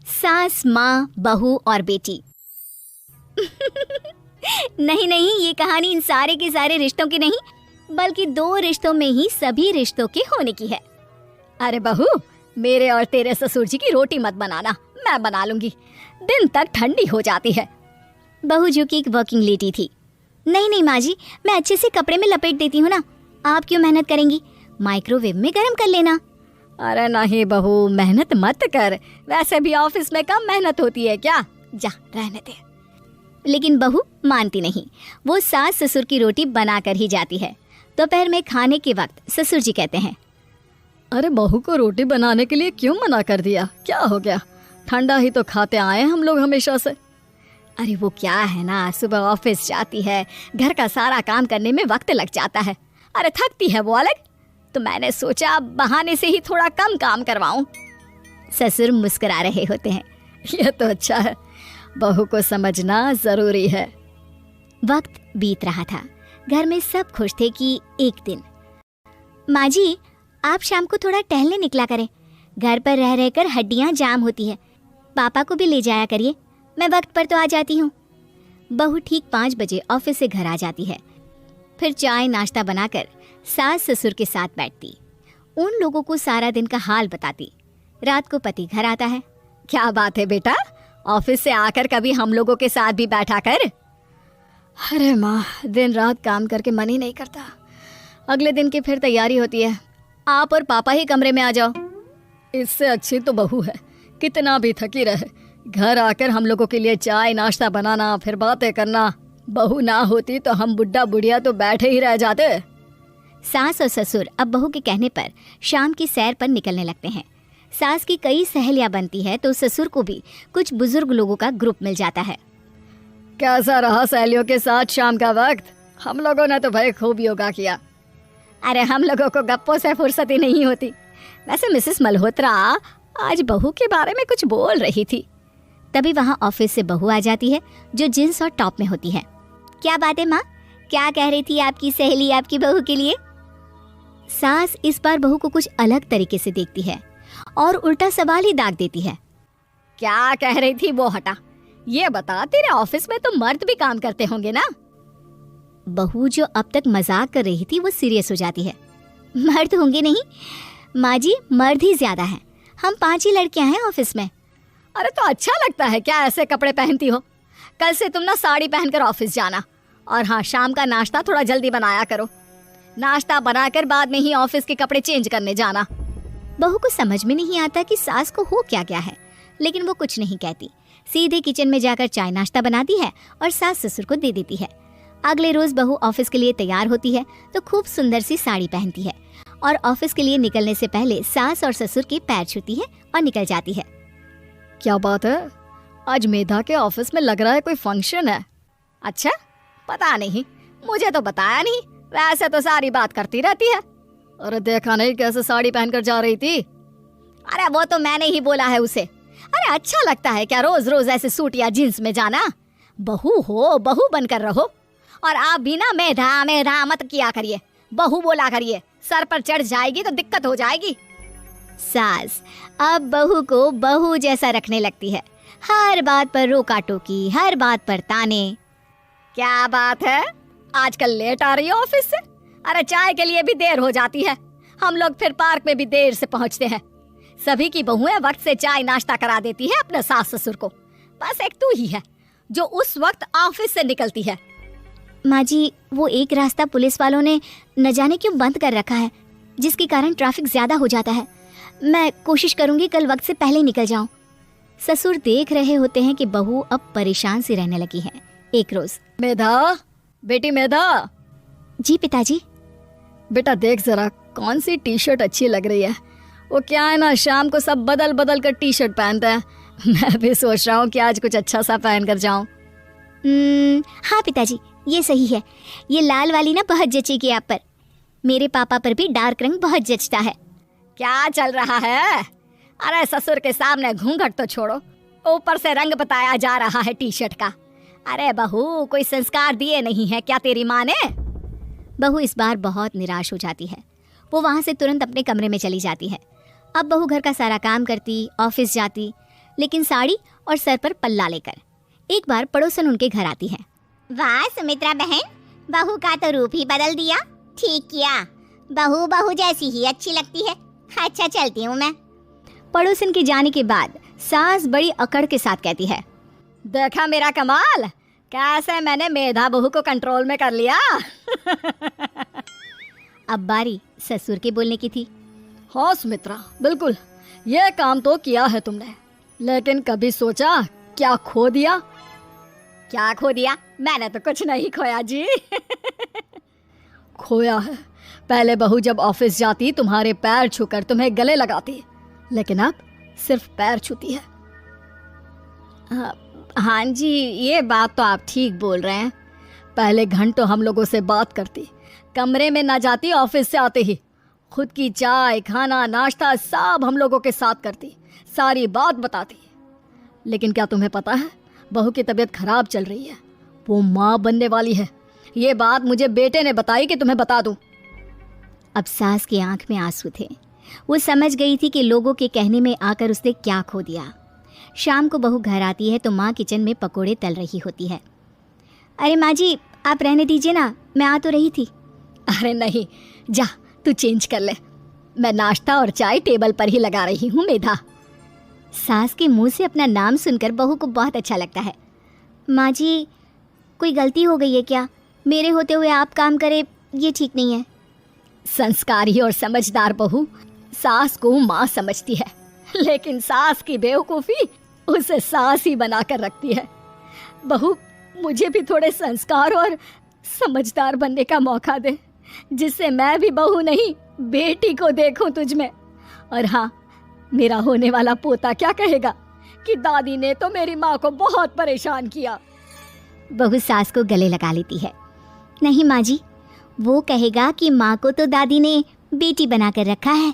सास, माँ, बहू और बेटी। नहीं नहीं, ये कहानी इन सारे के सारे रिश्तों की नहीं, बल्कि दो रिश्तों में ही सभी रिश्तों के होने की है। अरे बहू, मेरे और तेरे ससुर जी की रोटी मत बनाना, मैं बना लूंगी, दिन तक ठंडी हो जाती है। बहू जो कि एक वर्किंग लेडी थी। नहीं नहीं माँ जी, मैं अच्छे से कपड़े में लपेट देती हूँ ना, आप क्यों मेहनत करेंगी, माइक्रोवेव में गर्म कर लेना। अरे नहीं बहू, मेहनत मत कर, वैसे भी ऑफिस में कम मेहनत होती है क्या, जा रहने दे। लेकिन बहू मानती नहीं, वो सास ससुर की रोटी बना कर ही जाती है। दोपहर में खाने के वक्त ससुर जी कहते हैं, अरे बहू को रोटी बनाने के लिए क्यों मना कर दिया, क्या हो गया, ठंडा ही तो खाते आए हम लोग हमेशा से। अरे वो क्या है ना, सुबह ऑफिस जाती है, घर का सारा काम करने में वक्त लग जाता है, अरे थकती है वो अलग, तो मैंने सोचा बहाने से ही थोड़ा कम काम करवाऊं। ससुर मुस्कुरा रहे होते हैं। ये तो अच्छा है, बहू को समझना जरूरी है। वक्त बीत रहा था, घर में सब खुश थे कि एक दिन, माँ जी आप शाम को थोड़ा टहलने निकला करें, घर पर रह रहकर हड्डियां जाम होती है, पापा को भी ले जाया करिए, मैं वक्त पर तो आ जाती हूँ। बहू ठीक 5 बजे ऑफिस से घर आ जाती है, फिर चाय नाश्ता बनाकर सास ससुर के साथ बैठती, उन लोगों को सारा दिन का हाल बताती। रात को पति घर आता है। क्या बात है बेटा, ऑफिस से आकर कभी हम लोगों के साथ भी बैठा कर। अरे माँ, दिन रात काम करके मन ही नहीं करता, अगले दिन की फिर तैयारी होती है, आप और पापा ही कमरे में आ जाओ। इससे अच्छी तो बहू है, कितना भी थकी रहे, घर आकर हम लोगों के लिए चाय नाश्ता बनाना, फिर बातें करना। बहू ना होती तो हम बुढ़ा बुढ़िया तो बैठे ही रह जाते। सास और ससुर अब बहू के कहने पर शाम की सैर पर निकलने लगते हैं। सास की कई सहेलियां बनती है तो ससुर को भी कुछ बुजुर्ग लोगों का ग्रुप मिल जाता है। कैसा रहा सहेलियों के साथ शाम का वक्त? हम लोगों ने तो भाई खूब योगा किया। अरे हम लोगों को गप्पों से फुर्सत ही नहीं होती। वैसे मिसेस मल्होत्रा आज बहू के बारे में कुछ बोल रही थी। तभी वहाँ ऑफिस से बहू आ जाती है जो जींस और टॉप में होती है। क्या बात है माँ, क्या कह रही थी आपकी सहेली आपकी बहू के लिए? सास इस बार बहू को कुछ अलग तरीके से देखती है और उल्टा सवाल ही दाग देती है। क्या कह रही थी वो हटा, ये बता, तेरे ऑफिस में तो मर्द भी काम करते होंगे ना? बहू जो अब तक मजाक कर रही थी वो सीरियस हो जाती है। मर्द होंगे नहीं माँ जी, मर्द ही ज्यादा हैं, हम 5 ही लड़कियां हैं ऑफिस में। अरे तो अच्छा लगता है क्या ऐसे कपड़े पहनती हो? कल से तुम ना साड़ी पहनकर ऑफिस जाना, और हाँ, शाम का नाश्ता थोड़ा जल्दी बनाया करो, नाश्ता बनाकर बाद में ही ऑफिस के कपड़े चेंज करने जाना। बहू को समझ में नहीं आता कि सास को हो क्या गया है, लेकिन वो कुछ नहीं कहती, सीधे किचन में जाकर चाय नाश्ता बनाती है और सास ससुर को दे देती है। अगले रोज बहू ऑफिस के लिए तैयार होती है तो खूब सुंदर सी साड़ी पहनती है और ऑफिस के लिए निकलने से पहले सास और ससुर के पैर छूती है और निकल जाती है। क्या बात है, आज मेधा के ऑफिस में लग रहा है कोई फंक्शन है। अच्छा, पता नहीं, मुझे तो बताया नहीं, वैसे तो सारी बात करती रहती है। अरे देखा नहीं कैसे साड़ी पहनकर जा रही थी? अरे वो तो मैंने ही बोला है उसे। अरे अच्छा लगता है क्या रोज रोज ऐसे सूट या जींस में जाना? बहू हो, बहू बनकर रहो, और आप भी ना मेधा मेधा मत किया करिए, बहू बोला करिए, सर पर चढ़ जाएगी तो दिक्कत हो जाएगी। सास अब बहू को बहू जैसा रखने लगती है, हर बात पर रोका टोकी, हर बात पर ताने। क्या बात है, आजकल लेट आ रही है ऑफिस से? अरे चाय के लिए भी देर हो जाती है, हम लोग फिर पार्क में भी देर से पहुंचते हैं। सभी की बहुएं वक्त से चाय नाश्ता करा देती है अपने सास ससुर को, बस एक तू ही है जो उस वक्त ऑफिस से निकलती है। माँ जी, वो एक रास्ता पुलिस वालों ने न जाने क्यों बंद कर रखा है, जिसके कारण ट्रैफिक ज्यादा हो जाता है। मैं कोशिश करूंगी कल वक्त से पहले निकल जाऊं। ससुर देख रहे होते हैं कि बहू अब परेशान सी रहने लगी है। एक रोज, मेधा, बेटी मेधा। जी पिताजी। बेटा देख जरा कौन सी टी शर्ट अच्छी लग रही है। वो क्या है ना, शाम को सब बदल बदल कर टी शर्ट पहनते हैं, मैं भी सोच रहा हूँ कि आज कुछ अच्छा सा पहन कर जाऊँ। हाँ पिताजी, ये सही है, ये लाल वाली ना बहुत जचेगी आप पर, मेरे पापा पर भी डार्क रंग बहुत जचता है। क्या चल रहा है? अरे ससुर के सामने घूंघट तो छोड़ो, ऊपर से रंग बताया जा रहा है टी शर्ट का। अरे बहू, कोई संस्कार दिए नहीं है क्या तेरी माँ ने? बहू इस बार बहुत निराश हो जाती है, वो वहाँ से तुरंत अपने कमरे में चली जाती है। अब बहू घर का सारा काम करती, ऑफिस जाती, लेकिन साड़ी और सर पर पल्ला लेकर। एक बार पड़ोसन उनके घर आती है। वाह सुमित्रा बहन, बहू का तो रूप ही बदल दिया। ठीक किया, बहू बहू जैसी ही अच्छी लगती है। अच्छा चलती हूँ मैं। पड़ोसन के जाने के बाद सास बड़ी अकड़ के साथ कहती है, देखा मेरा कमाल, कैसे मैंने मेधा बहू को कंट्रोल में कर लिया। अब बारी ससुर के बोलने की थी। हाँ सुमित्रा, बिल्कुल ये काम तो किया है तुमने, लेकिन कभी सोचा क्या खो दिया? क्या खो दिया? मैंने तो कुछ नहीं खोया जी। खोया है, पहले बहू जब ऑफिस जाती तुम्हारे पैर छूकर तुम्हें गले लगाती, लेकिन अब सिर्फ पैर छूती है। हाँ जी, ये बात तो आप ठीक बोल रहे हैं। पहले घंटों हम लोगों से बात करती, कमरे में ना जाती, ऑफिस से आते ही खुद की चाय, खाना, नाश्ता सब हम लोगों के साथ करती, सारी बात बताती। लेकिन क्या तुम्हें पता है, बहू की तबीयत खराब चल रही है, वो माँ बनने वाली है। ये बात मुझे बेटे ने बताई कि तुम्हें बता दूं। अब सास की आंख में आंसू थे। वो समझ गई थी कि लोगों के कहने में आकर उसने क्या खो दिया। शाम को बहू घर आती है तो माँ किचन में पकोड़े तल रही होती है। अरे माँ जी, आप रहने दीजिए ना, मैं आ तो रही थी। अरे नहीं, जा तू चेंज कर ले, मैं नाश्ता और चाय टेबल पर ही लगा रही हूँ मेधा। सास के मुंह से अपना नाम सुनकर बहू को बहुत अच्छा लगता है। माँ जी, कोई गलती हो गई है क्या? मेरे होते हुए आप काम करें, ये ठीक नहीं है। संस्कारी और समझदार बहू सास को माँ समझती है, लेकिन सास की बेवकूफ़ी उसे सास ही बनाकर रखती है। बहू, मुझे भी थोड़े संस्कार और समझदार बनने का मौका दे, जिससे मैं भी बहू नहीं बेटी को देखूं तुझ में। और हाँ, मेरा होने वाला पोता क्या कहेगा कि दादी ने तो मेरी माँ को बहुत परेशान किया। बहू सास को गले लगा लेती है। नहीं माँ जी, वो कहेगा कि माँ को तो दादी ने बेटी बनाकर रखा है।